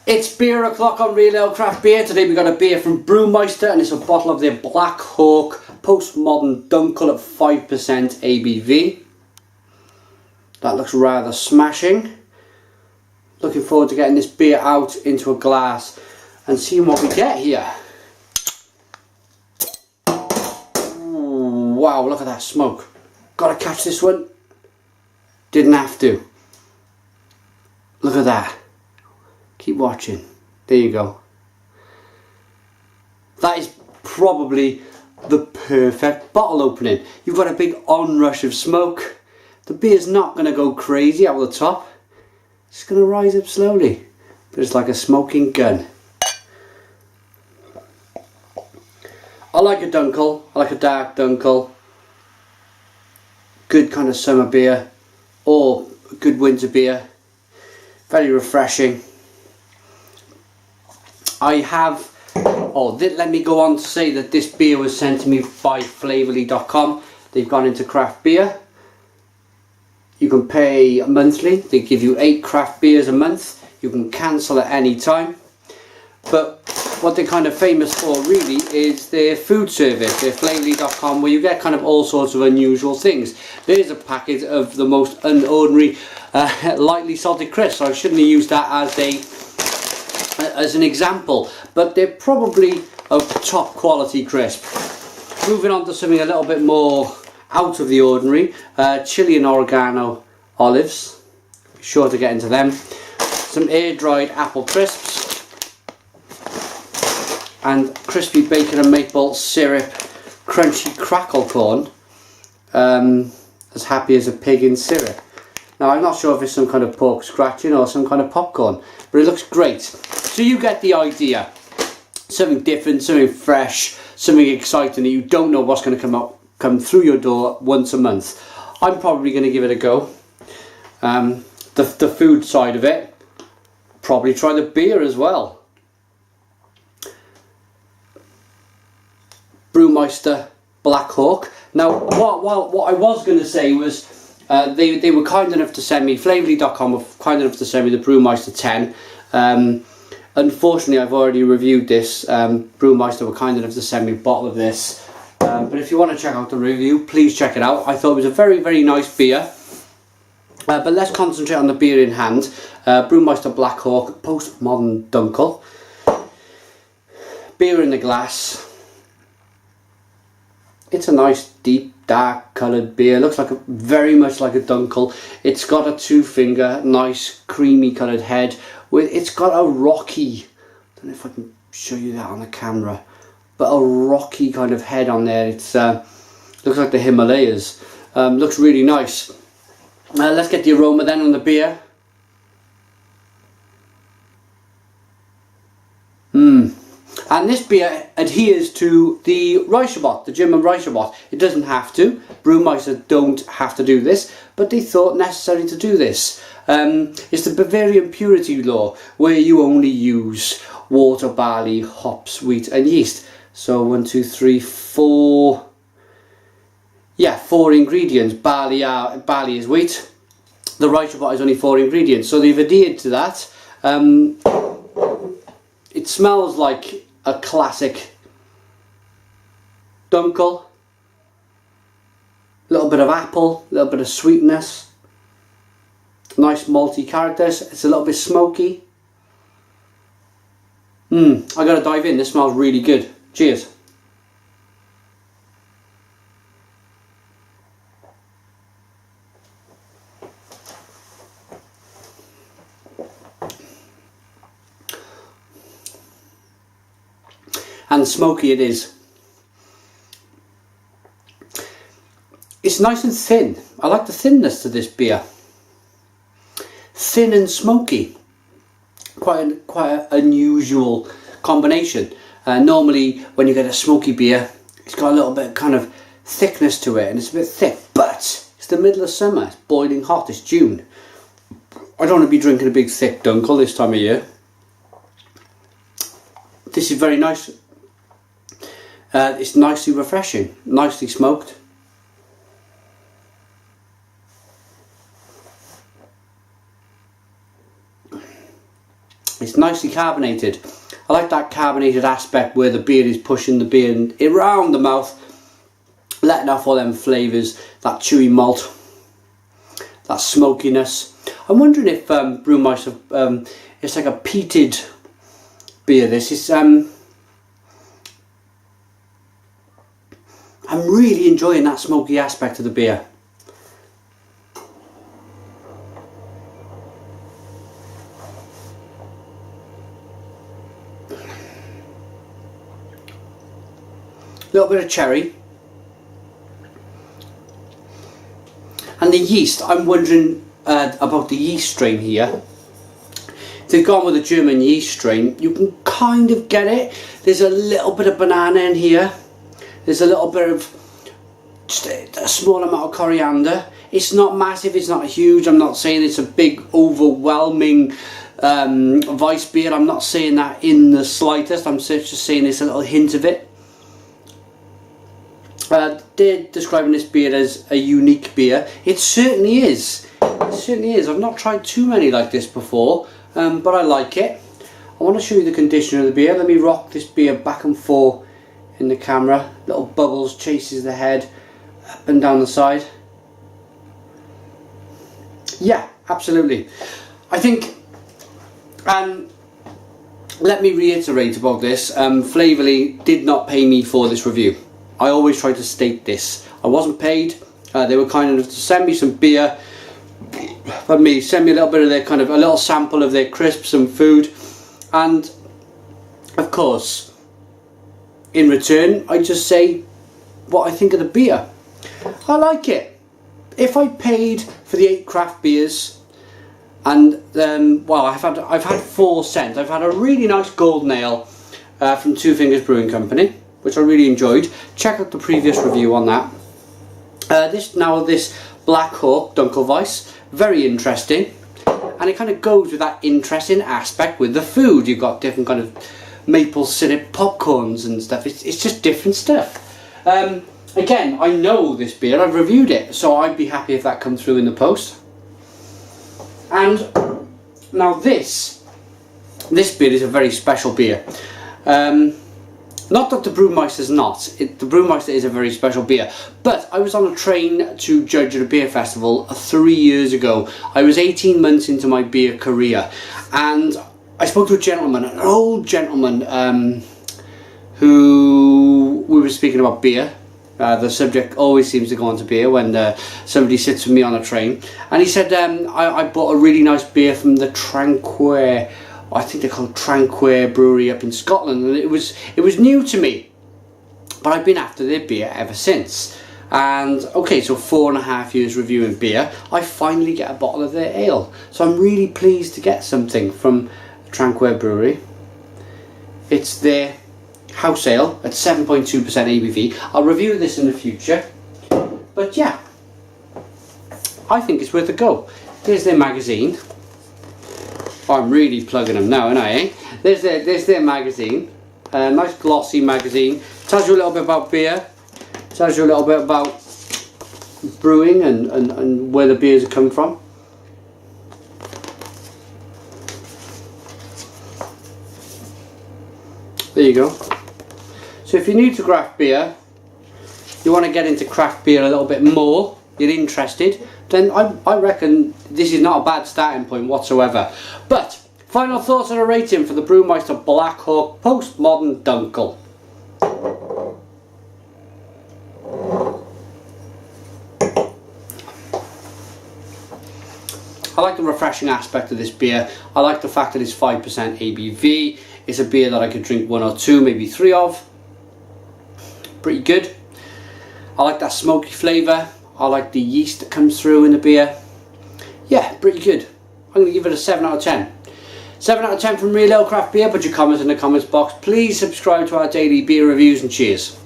It's beer o'clock on Real Ale Craft Beer. Today we got a beer from Brewmeister and it's a bottle of their Black Hawk Postmodern Dunkel at 5% ABV. That looks rather smashing. Looking forward to getting this beer out into a glass and seeing what we get here. Ooh, wow, look at that smoke. Gotta catch this one. Didn't have to. Look at that. Keep watching. There you go. That is probably the perfect bottle opening. You've got a big onrush of smoke. The beer's not going to go crazy out the top. It's going to rise up slowly. But it's like a smoking gun. I like a Dunkel. I like a dark Dunkel. Good kind of summer beer. Or a good winter beer. Very refreshing. Let me go on to say that this beer was sent to me by Flavorly.com. They've gone into craft beer. You can pay monthly. They give you 8 craft beers a month. You can cancel at any time. But what they're kind of famous for really is their food service, their Flavorly.com, where you get kind of all sorts of unusual things. There's a packet of the most unordinary lightly salted crisps. I shouldn't have used that as an example, but they're probably of top quality crisp. Moving on to something a little bit more out of the ordinary, chili and oregano olives. Be sure to get into them. Some air dried apple crisps and crispy bacon and maple syrup crunchy crackle corn, as happy as a pig in syrup. Now I'm not sure if it's some kind of pork scratching or some kind of popcorn, but it looks great. So you get the idea. Something different, something fresh, something exciting that you don't know what's going to come through your door once a month. I'm probably going to give it a go. The food side of it, probably try the beer as well. Brewmeister Black Hawk. Now what I was going to say was they were kind enough to send me, Flavorly.com were kind enough to send me the Brewmeister 10. Unfortunately, I've already reviewed this. Brewmeister were kind enough to send me a bottle of this. But if you want to check out the review, please check it out. I thought it was a very, very nice beer. But let's concentrate on the beer in hand. Brewmeister Black Hawk Postmodern Dunkel. Beer in the glass. It's a nice, deep, dark coloured beer. Looks like very much like a Dunkel. It's got a 2-finger, nice, creamy coloured head. It's got a rocky, I don't know if I can show you that on the camera, but a rocky kind of head on there. It's looks like the Himalayas. Looks really nice. Let's get the aroma then on the beer. And this beer adheres to the Reicherbot, the German Reicherbot. It doesn't have to. Brewmeister don't have to do this, but they thought necessary to do this. It's the Bavarian purity law, where you only use water, barley, hops, wheat and yeast. So 1, 2, 3, 4. Yeah, 4 ingredients. Barley is wheat. The Reicherbot is only 4 ingredients. So they've adhered to that. It smells like a classic Dunkel. A little bit of apple, a little bit of sweetness. Nice malty characters. It's a little bit smoky. I gotta dive in. This smells really good. Cheers. And smoky it is. It's nice and thin. I like the thinness to this beer. Thin and smoky. Quite an unusual combination. Normally when you get a smoky beer, it's got a little bit of kind of thickness to it and it's a bit thick, but it's the middle of summer, it's boiling hot, it's June. I don't want to be drinking a big thick Dunkel this time of year. This is very nice. It's nicely refreshing, nicely smoked. It's nicely carbonated. I like that carbonated aspect where the beer is pushing the beer around the mouth, letting off all them flavours, that chewy malt, that smokiness. I'm wondering if Brewmeister, it's like a peated beer. This is I'm really enjoying that smoky aspect of the beer. A little bit of cherry. And the yeast, I'm wondering about the yeast strain here. If they've gone with a German yeast strain, you can kind of get it. There's a little bit of banana in here. There's a little bit of, just a small amount of coriander. It's not massive, it's not huge. I'm not saying it's a big, overwhelming Weiss beer. I'm not saying that in the slightest. I'm just saying it's a little hint of it. They're describing this beer as a unique beer. It certainly is. It certainly is. I've not tried too many like this before, but I like it. I want to show you the condition of the beer. Let me rock this beer back and forth in the camera. Little bubbles chases the head up and down the side. Yeah, absolutely. I think, let me reiterate about this. Flavorly did not pay me for this review. I always try to state this. I wasn't paid. They were kind enough to send me some beer. Send me a little bit of their a little sample of their crisps and food. And of course, in return, I just say what I think of the beer. I like it. If I paid for the 8 craft beers, and well, I've had 4 cents. I've had a really nice golden ale from Two Fingers Brewing Company, which I really enjoyed. Check out the previous review on that. This Black Hawk Dunkel Weiss, very interesting, and it kind of goes with that interesting aspect with the food. You've got different kind of maple syrup popcorns and stuff. It's just different stuff. Again, I know this beer. I've reviewed it, so I'd be happy if that comes through in the post. And now this beer is a very special beer. Not that the Brewmeister's not. The Brewmeister is a very special beer. But I was on a train to judge at a beer festival 3 years ago. I was 18 months into my beer career. And I spoke to a gentleman, an old gentleman, who we were speaking about beer. The subject always seems to go on to beer when somebody sits with me on a train. And he said, I bought a really nice beer from the Tranquil, I think they're called Tranquil Brewery up in Scotland, and it was new to me, but I've been after their beer ever since. And okay, so 4.5 years reviewing beer, I finally get a bottle of their ale, so I'm really pleased to get something from Tranquil Brewery. It's their house ale at 7.2% ABV. I'll review this in the future, but yeah, I think it's worth a go. Here's their magazine. I'm really plugging them now, aren't I? Eh? There's their magazine. Nice glossy magazine. Tells you a little bit about beer. Tells you a little bit about brewing and where the beers are coming from. There you go. So if you're new to craft beer, you want to get into craft beer a little bit more, you're interested, then I reckon this is not a bad starting point whatsoever. But final thoughts on a rating for the Brewmeister Black Hawk Postmodern Dunkel. I like the refreshing aspect of this beer. I like the fact that it's 5% ABV. It's a beer that I could drink 1 or 2, maybe 3 of. Pretty good. I like that smoky flavour. I like the yeast that comes through in the beer. Yeah, pretty good. I'm going to give it a 7 out of 10. 7 out of 10 from Real Ale Craft Beer. Put your comments in the comments box. Please subscribe to our daily beer reviews, and cheers.